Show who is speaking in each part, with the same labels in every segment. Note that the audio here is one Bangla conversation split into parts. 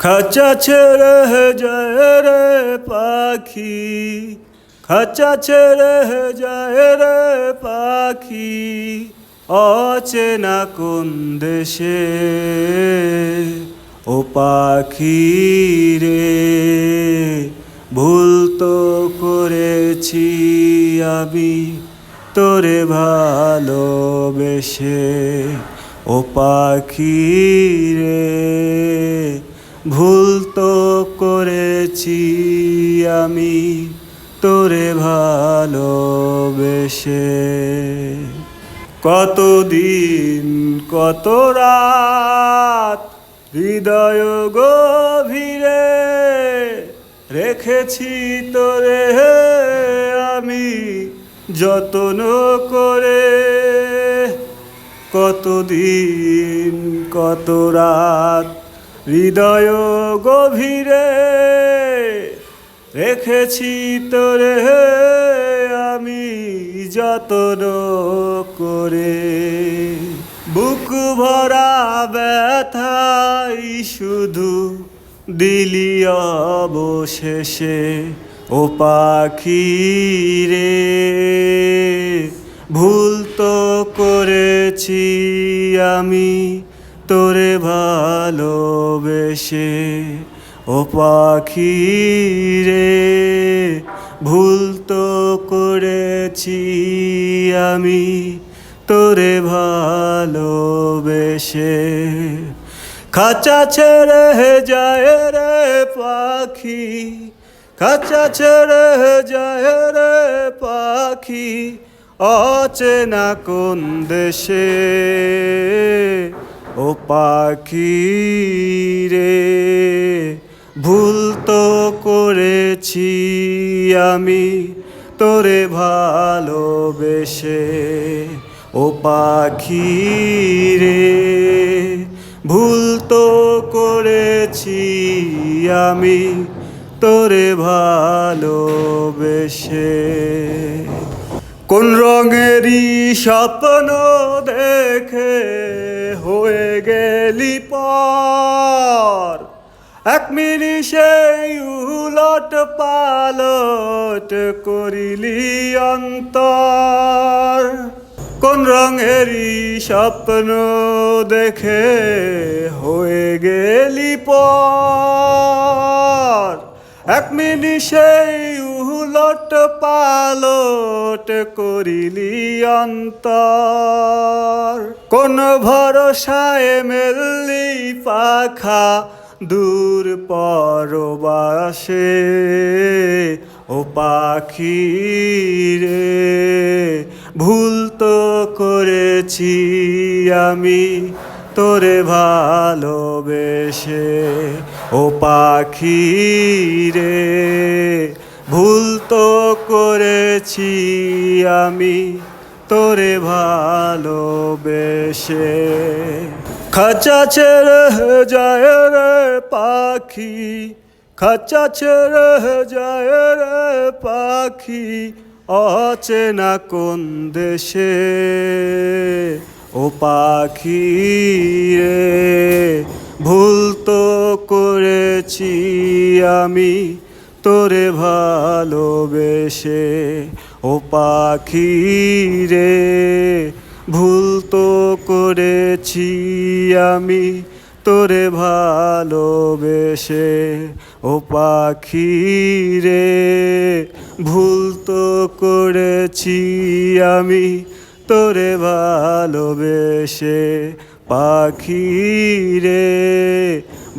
Speaker 1: খাঁচা ছেড়ে যায় রে পাখি, খাঁচা ছেড়ে যায় রে পাখি, অচেনা কোন দেশে। ও পাখি রে, ভুল তো করেছি আমি তোরে ভালোবেসে। ও পাখি রে, ভুল তো করেছি আমি তোরে ভালোবেসে। কতদিন কত রাত হৃদয় গভীরে রেখেছি তোরে আমি যত্ন করে। কতদিন কত রাত হৃদয় গভীরে রেখেছি তোরে আমি যত্ন করে। বুক ভরা ব্যথাই শুধু দিলি অবশেষে। ও পাখি রে, ভুল তো করেছি আমি তোরে ভালোবেসে। ও পাখি রে, ভুল তো করেছি আমি তোরে ভালোবেসে। খাঁচা ছেড়ে যায় রে পাখি, খাঁচা ছেড়ে যায় রে পাখি, অচেনা কোন দেশে। ও পাখি রে, ভুল তো করেছি আমি তোরে ভালোবেসে। ও পাখি রে, ভুল তো করেছি আমি তোরে ভালোবেসে। কোন রঙেরই স্বপ্ন দেখে হয়ে গেলি পর, এক নিমিষেই উলট পালট করিলি অন্তর। কোন রঙেরই স্বপ্ন দেখে হয়ে গেলি পর, এক নিমিষেই উলট পালট করিলি অন্তর। কোন ভরসায় মেললি পাখা দূর পরবাসে। ও পাখি রে, ভুল তো করেছি আমি তোরে ভালোবেসে। ও পাখি রে, ভুল তো করেছি আমি তোরে ভালোবেসে। খাঁচা ছেড়ে যায় রে পাখি, খাঁচা ছেড়ে যায় রে পাখি, অচেনা কোন দেশে। ও পাখি রে, ভুল তো করেছি আমি তোরে ভালোবেসে। ও পাখি রে, ভুল তো করেছি আমি তোরে ভালোবেসে। ও পাখি রে, ভুল তো করেছি আমি তোরে ভালোবেসে। পাখি রে,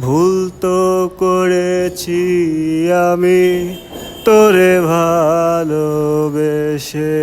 Speaker 1: ভুল তো করেছি আমি তোরে ভালোবেসে।